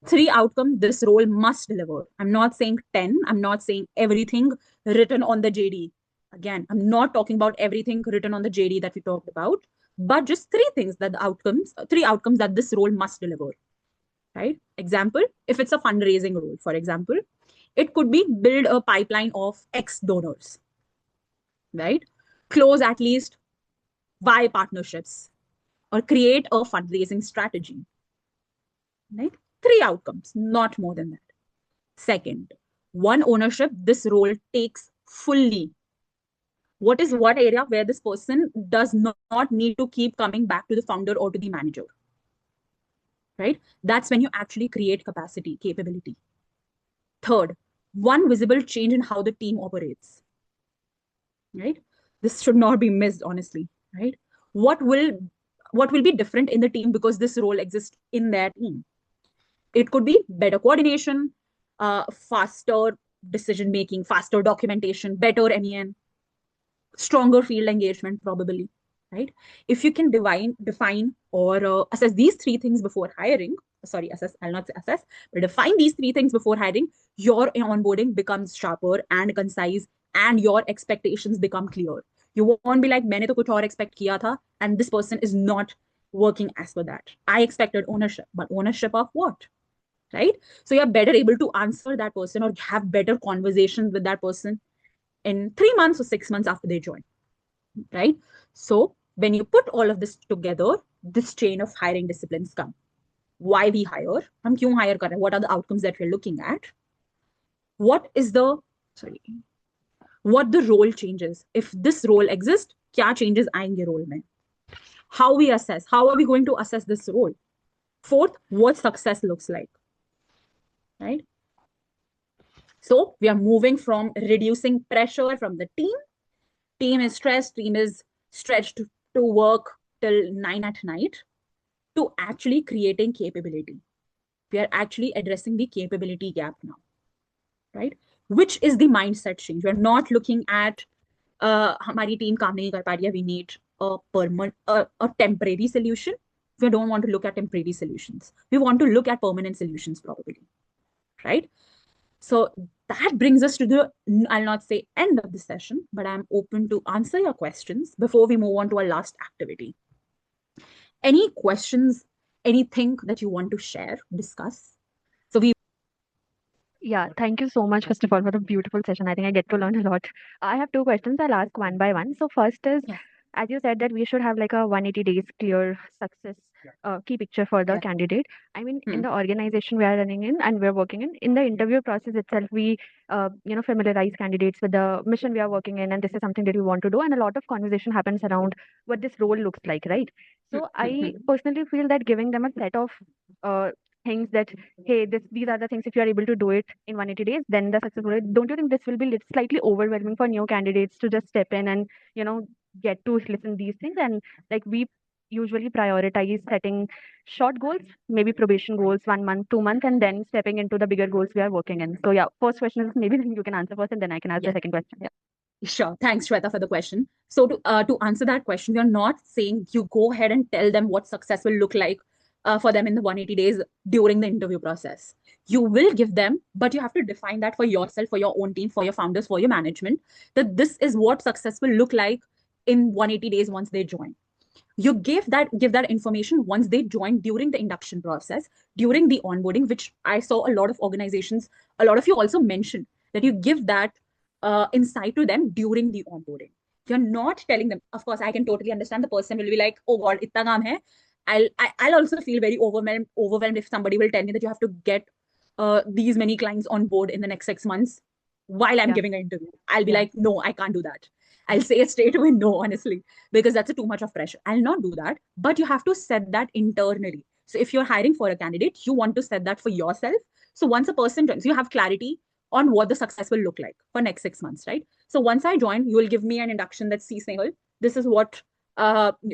Speaker 1: three outcomes this role must deliver. I'm not saying 10. I'm not saying everything written on the JD. Again, I'm not talking about everything written on the JD that we talked about, but just three things that the outcomes, three outcomes that this role must deliver. Right? Example, if it's a fundraising role, for example, it could be build a pipeline of X donors, right? Close at least Y partnerships or create a fundraising strategy, right? Three outcomes, not more than that. Second, one ownership this role takes fully. What is one area where this person does not need to keep coming back to the founder or to the manager, right? That's when you actually create capacity, capability. Third, one visible change in how the team operates, right? This should not be missed, honestly, right? What will be different in the team because this role exists in their team? It could be better coordination, faster decision making, faster documentation, better MEN, stronger field engagement, probably, right? If you can define or assess these three things before hiring, sorry, assess, I'll not say assess, but define these three things before hiring, your onboarding becomes sharper and concise and your expectations become clear. You won't be like, मैंने तो कुछ और expect किया था, and this person is not working as per that. I expected ownership, but ownership of what? Right? So you're better able to answer that person or have better conversations with that person in 3 months or 6 months after they join, right? So when you put all of this together, this chain of hiring disciplines come. Why we hire? हम क्यों hire कर रहे हैं? What are the outcomes that we're looking at? What the role changes? If this role exists, क्या changes आएंगे role में? How we assess? How are we going to assess this role? Fourth, what success looks like, right? So we are moving from reducing pressure from the team. Team is stressed, team is stretched to work till 9 at night, to actually creating capability. We are actually addressing the capability gap now, right? Which is the mindset change. We're not looking at हमारी team काम नहीं कर पा रही है, we need a temporary solution. We don't want to look at temporary solutions. We want to look at permanent solutions, probably, right? So that brings us to the, I'll not say end of the session, but I'm open to answer your questions before we move on to our last activity. Any questions, anything that you want to share, discuss? So
Speaker 3: Yeah, thank you so much, first of all, for the beautiful session. I think I get to learn a lot. I have two questions. I'll ask one by one. So first is,
Speaker 1: Yeah.
Speaker 3: as you said, that we should have like a 180 days clear success key picture for the candidate. I mean, in the organization we are running in we're working in the interview process itself, we familiarize candidates with the mission we are working in, and this is something that we want to do. And a lot of conversation happens around what this role looks like, right? So I personally feel that giving them a set of things that, hey, these are the things, if you are able to do it in 180 days, then the success rate. Don't you think this will be slightly overwhelming for new candidates to just step in and get to listen these things? And like, we usually prioritize setting short goals, maybe probation goals, 1 month, 2 months, and then stepping into the bigger goals we are working in. So yeah, first question is, maybe you can answer first and then I can ask the second question. Yeah.
Speaker 1: Sure. Thanks, Shweta, for the question. So to answer that question, we are not saying you go ahead and tell them what success will look like for them in the 180 days during the interview process. You will give them, but you have to define that for yourself, for your own team, for your founders, for your management, that this is what success will look like in 180 days once they join. You give that information once they join during the induction process, during the onboarding, which I saw a lot of organizations, a lot of you also mentioned that you give that insight to them during the onboarding. You're not telling them. Of course, I can totally understand the person will be like, oh God, itna kaam hai. I'll also feel very overwhelmed if somebody will tell me that you have to get these many clients on board in the next 6 months while I'm giving an interview. I'll be like, no, I can't do that. I'll say it straight away, no, honestly, because that's too much of pressure. I'll not do that. But you have to set that internally. So if you're hiring for a candidate, you want to set that for yourself. So once a person joins, you have clarity on what the success will look like for next 6 months, right? So once I join, you will give me an induction that, see, Snehal, this is what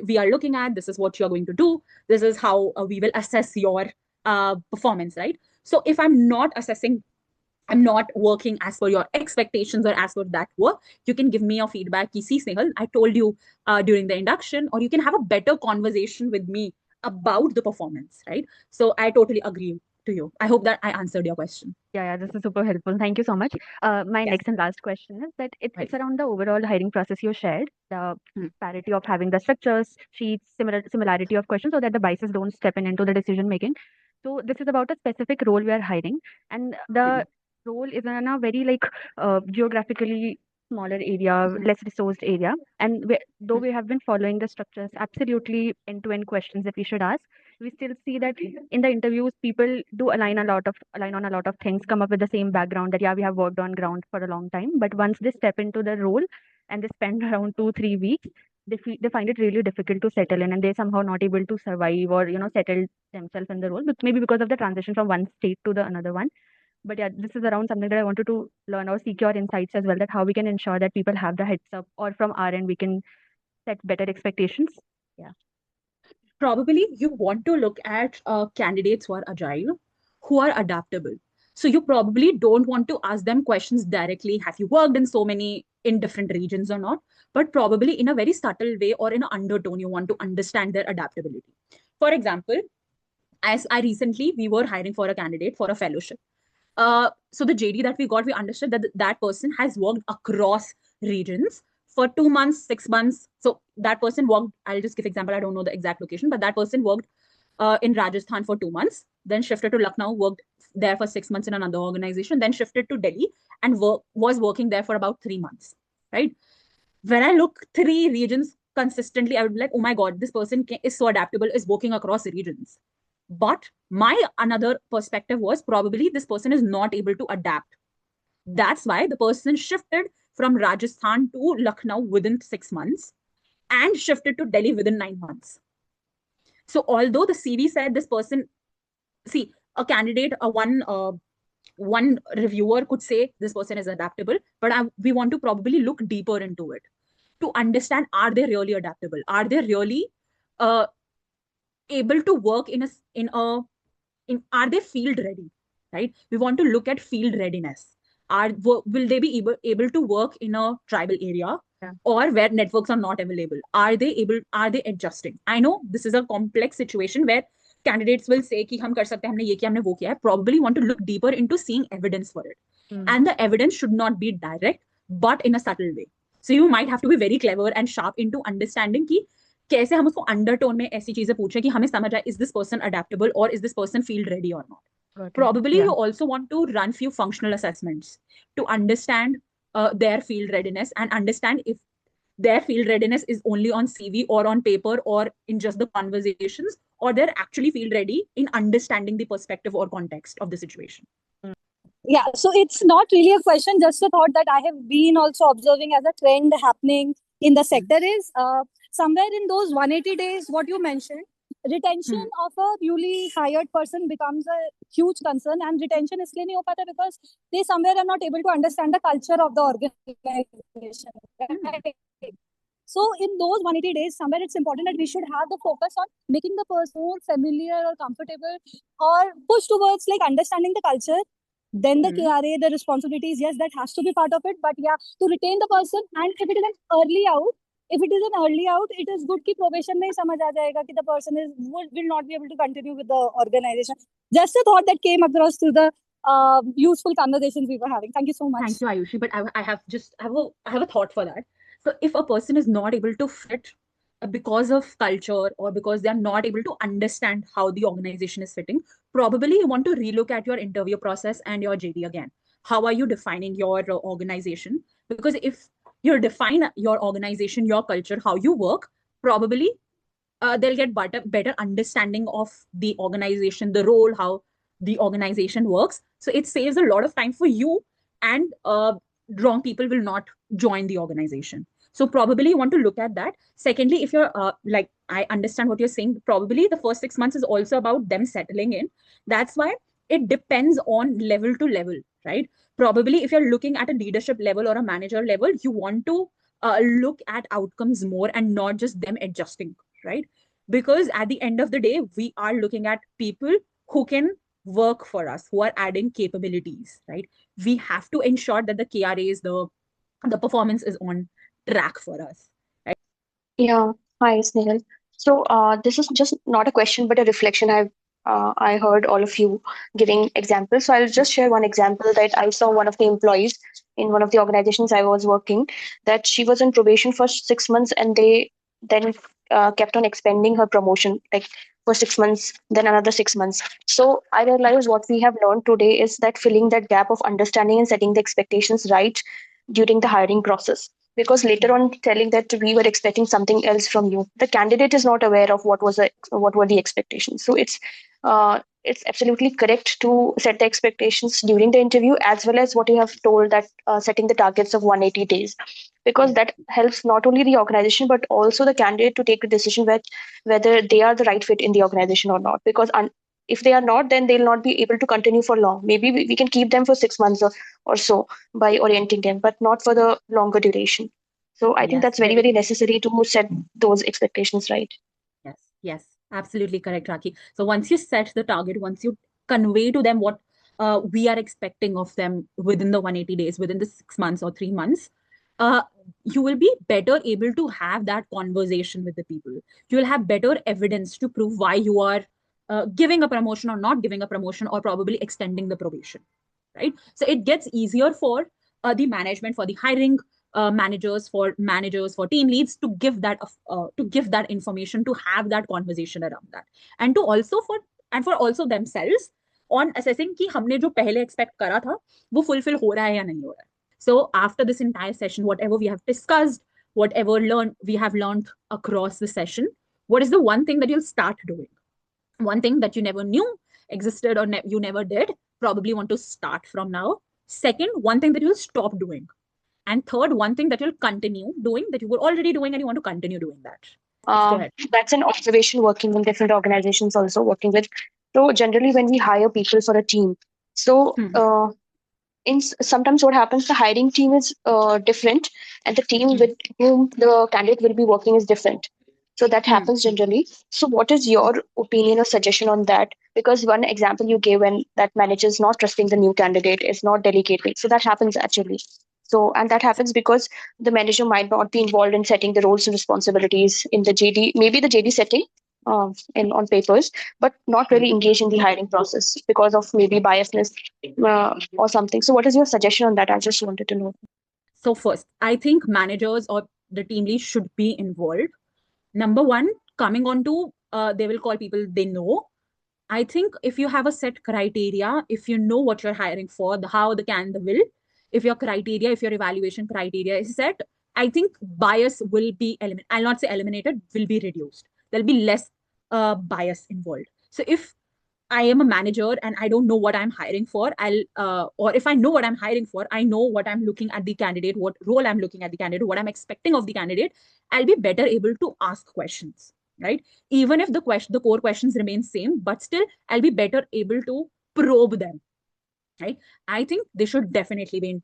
Speaker 1: we are looking at, this is what you're going to do, this is how we will assess your performance, right? So if I'm not working as per your expectations or as per that work, you can give me your feedback. See, Snehal, I told you during the induction, or you can have a better conversation with me about the performance, right? So I totally agree to you. I hope that I answered your question.
Speaker 3: Yeah, this is super helpful. Thank you so much. My
Speaker 1: Yes.
Speaker 3: next and last question is that it's
Speaker 1: Right.
Speaker 3: around the overall hiring process you shared, the parity of having the structures, sheets, similarity of questions, so that the biases don't step in into the decision making. So this is about a specific role we are hiring, and the role is in a very geographically smaller area, less resourced area. And though we have been following the structures, absolutely end-to-end questions that we should ask, we still see that in the interviews people do align on a lot of things, come up with the same background that yeah, we have worked on ground for a long time, but once they step into the role and they spend around 2-3 weeks, they find it really difficult to settle in, and they somehow not able to survive or settle themselves in the role, but maybe because of the transition from one state to the another one. But yeah, this is around something that I wanted to learn or seek your insights as well, that how we can ensure that people have the heads up, or from our end we can set better expectations. Yeah.
Speaker 1: Probably you want to look at candidates who are agile, who are adaptable. So you probably don't want to ask them questions directly, have you worked in so many in different regions or not? But probably in a very subtle way or in an undertone, you want to understand their adaptability. For example, as I recently, we were hiring for a candidate for a fellowship. So the JD that we got, we understood that that person has worked across regions for 2 months, 6 months. So that person worked, I'll just give example, I don't know the exact location, but that person worked in Rajasthan for 2 months, then shifted to Lucknow, worked there for 6 months in another organization, then shifted to Delhi and was working there for about 3 months, right? When I look three regions consistently, I would be like, oh my God, this person is so adaptable, is working across regions. But my another perspective was probably this person is not able to adapt. That's why the person shifted from Rajasthan to Lucknow within 6 months and shifted to Delhi within 9 months. So although the CV said this person, see, a candidate, one reviewer could say this person is adaptable, but we want to probably look deeper into it to understand, are they really adaptable? Are they really uh, able to work are they field ready, right? We want to look at field readiness. Will they be able to work in a tribal area,
Speaker 3: Yeah.
Speaker 1: or where networks are not available? Are they adjusting? I know this is a complex situation where candidates will say कि हम कर सकते हैं, हमने ये किया, हमने वो किया है. Probably want to look deeper into seeing evidence for it. And the evidence should not be direct, but in a subtle way. So you might have to be very clever and sharp into understanding कि कैसे हम उसको undertone में ऐसी चीजें पूछें कि हमें समझ आए, is this person adaptable or is this person field ready or not?
Speaker 3: Got it.
Speaker 1: Probably
Speaker 3: Yeah.
Speaker 1: you also want to run few functional assessments to understand their field readiness and understand if their field readiness is only on CV or on paper or in just the conversations, or they're actually field ready in understanding the perspective or context of the situation.
Speaker 7: Yeah, so it's not really a question, just a thought that I have been also observing as a trend happening in the sector is somewhere in those 180 days, what you mentioned, retention of a newly hired person becomes a huge concern, and retention इसलिए नहीं हो पाता because they somewhere are not able to understand the culture of the organization. Right? So in those 180 days, somewhere it's important that we should have the focus on making the person more familiar or comfortable, or push towards like understanding the culture. Then the KRA, the responsibilities, yes, that has to be part of it. But yeah, to retain the person, and if it is an early out, it is good कि probation में ही समझ आ जाएगा कि the person will not be able to continue with the organization. Just a thought that came across through the useful conversations we were having. Thank you so much.
Speaker 1: Thank you, Ayushi. But I have a thought for that. So if a person is not able to fit because of culture, or because they are not able to understand how the organization is fitting, probably you want to relook at your interview process and your JD again. How are you defining your organization? Because if you define your organization, your culture, how you work, probably they'll get better understanding of the organization, the role, how the organization works. So it saves a lot of time for you, and wrong people will not join the organization. So probably you want to look at that. Secondly, if you're like, I understand what you're saying, probably the first 6 months is also about them settling in. That's why it depends on level to level, right? Probably if you're looking at a leadership level or a manager level, you want to look at outcomes more and not just them adjusting, right? Because at the end of the day, we are looking at people who can work for us, who are adding capabilities, right? We have to ensure that the KRAs, the performance is on track for us.
Speaker 5: Yeah. Hi, Snehal. So this is just not a question, but a reflection. I heard all of you giving examples. So I'll just share one example that I saw one of the employees in one of the organizations I was working, that she was on probation for 6 months, and they then kept on expanding her promotion, like for 6 months, then another 6 months. So I realized what we have learned today is that filling that gap of understanding and setting the expectations right during the hiring process, because later on telling that we were expecting something else from you, the candidate is not aware of what were the expectations. So it's absolutely correct to set the expectations during the interview, as well as what you have told, that setting the targets of 180 days, because that helps not only the organization but also the candidate to take a decision whether they are the right fit in the organization or not. Because if they are not, then they'll not be able to continue for long. Maybe we can keep them for 6 months or so by orienting them, but not for the longer duration. So I think
Speaker 1: Yes,
Speaker 5: that's very, very necessary to set those expectations right.
Speaker 1: yes, yes, absolutely correct, Raki. So once you set the target, once you convey to them what we are expecting of them within the 180 days, within the 6 months or 3 months, uh, you will be better able to have that conversation with the people. You will have better evidence to prove why you are giving a promotion or not giving a promotion, or probably extending the probation, right? So it gets easier for the management, for the hiring managers, for team leads to give that information, to have that conversation around that, and to also for also themselves on assessing कि हमने जो पहले expect करा था वो fulfill हो रहा है या नहीं हो रहा है. So after this entire session, whatever we have discussed, whatever we have learned across the session, what is the one thing that you'll start doing? One thing that you never knew existed, or you never did, probably want to start from now. Second, one thing that you'll stop doing. And third, one thing that you'll continue doing, that you were already doing and you want to continue doing that. Go ahead.
Speaker 5: That's an observation working in different organizations, also working with. So generally, when we hire people for a team, so sometimes what happens, the hiring team is different, and the team with whom the candidate will be working is different. So that happens generally. So what is your opinion or suggestion on that? Because one example you gave, when that manager is not trusting the new candidate, is not delegating. So that happens actually. So, and that happens because the manager might not be involved in setting the roles and responsibilities in the JD, maybe the JD setting on papers, but not really engaged in the hiring process because of maybe biasness or something. So what is your suggestion on that? I just wanted to know.
Speaker 1: So first, I think managers or the team lead should be involved. Number one, coming on to they will call people they know. I think if you have a set criteria, if you know what you're hiring for, how, the can, the will, if your criteria, if your evaluation criteria is set, I think bias will be eliminated. I'll not say eliminated, will be reduced. There'll be less bias involved. So if I am a manager and I don't know what I'm hiring for, or if I know what I'm hiring for, I know what I'm looking at the candidate, what role I'm looking at the candidate, what I'm expecting of the candidate, I'll be better able to ask questions, right? Even if the core questions remain same, but still I'll be better able to probe them, right? I think they should definitely be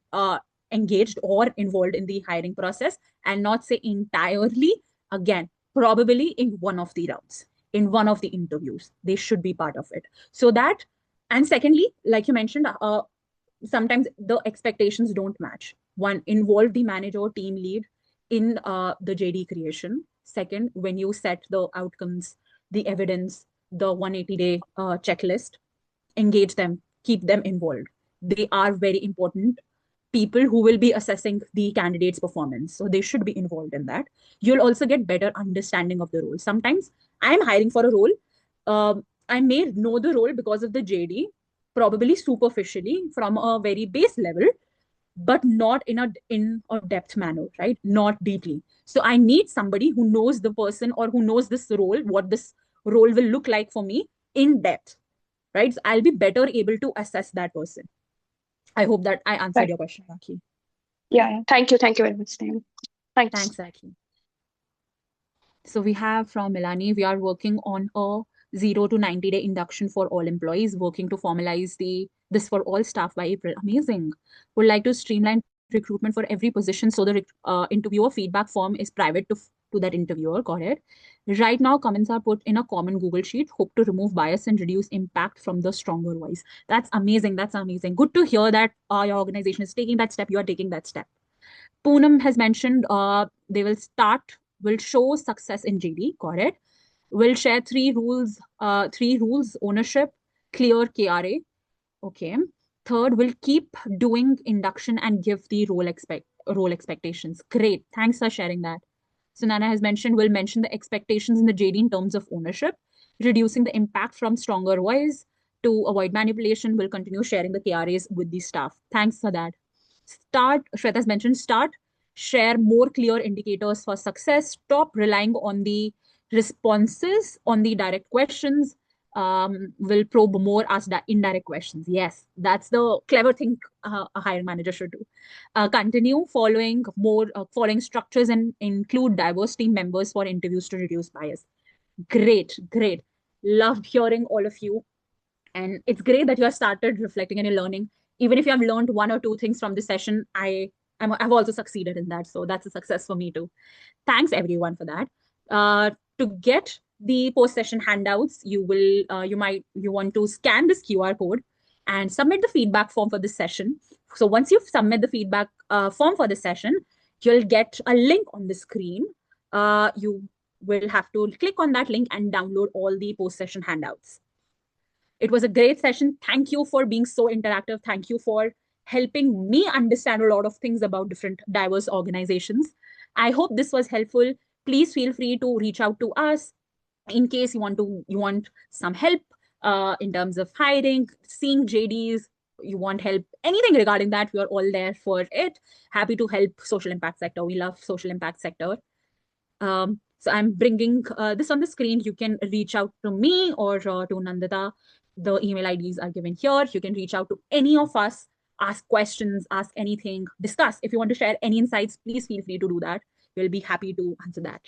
Speaker 1: engaged or involved in the hiring process, and not say entirely. Again, probably in one of the rounds, in one of the interviews, they should be part of it. So that, and secondly, like you mentioned, sometimes the expectations don't match. One, involve the manager or team lead in the JD creation. Second, when you set the outcomes, the evidence, the 180-day checklist, engage them, keep them involved. They are very important people who will be assessing the candidate's performance. So they should be involved in that. You'll also get better understanding of the role. Sometimes I'm hiring for a role. I may know the role because of the JD, probably superficially from a very base level, but not in a depth manner, right? Not deeply. So I need somebody who knows the person, or who knows this role, what this role will look like for me in depth, right? So I'll be better able to assess that person. I hope that I answered your question, Rakhi.
Speaker 5: Yeah. Thank you. Thank you very much, Snehal. Thanks.
Speaker 1: Thanks, Rakhi. So we have from Milani, we are working on a 0 to 90-day induction for all employees, working to formalize this for all staff by April. Amazing. Would like to streamline recruitment for every position. So the interviewer feedback form is private to that interviewer. Got it? Right now, comments are put in a common Google Sheet. Hope to remove bias and reduce impact from the stronger voice. That's amazing. That's amazing. Good to hear that your organization is taking that step. You are taking that step. Poonam has mentioned they will show success in JD. Got it? Will share three rules, ownership, clear KRA. Okay. Third, we'll keep doing induction and give the role expectations. Great. Thanks for sharing that. Sunana has mentioned, we'll mention the expectations in the JD in terms of ownership, reducing the impact from stronger voice to avoid manipulation. We'll continue sharing the KRAs with the staff. Thanks for that. Shweta has mentioned, share more clear indicators for success. Stop relying on the responses, on the direct questions. Will probe more, ask indirect questions. Yes, that's the clever thing a hiring manager should do. Continue following structures and include diverse team members for interviews to reduce bias. Great. Love hearing all of you. And it's great that you have started reflecting and you're learning. Even if you have learned one or two things from this session, I've also succeeded in that. So that's a success for me too. Thanks everyone for that. To get the post-session handouts, you want to scan this QR code and submit the feedback form for this session. So once you submit the feedback form for this session, you'll get a link on the screen. You will have to click on that link and download all the post-session handouts. It was a great session. Thank you for being so interactive. Thank you for helping me understand a lot of things about different diverse organizations. I hope this was helpful. Please feel free to reach out to us in case you want some help in terms of hiring, seeing JDs, you want help, anything regarding that, we are all there for it. Happy to help social impact sector. We love social impact sector. So I'm bringing this on the screen. You can reach out to me or to Nandita. The email IDs are given here. You can reach out to any of us, ask questions, ask anything, discuss. If you want to share any insights, please feel free to do that. We'll be happy to answer that.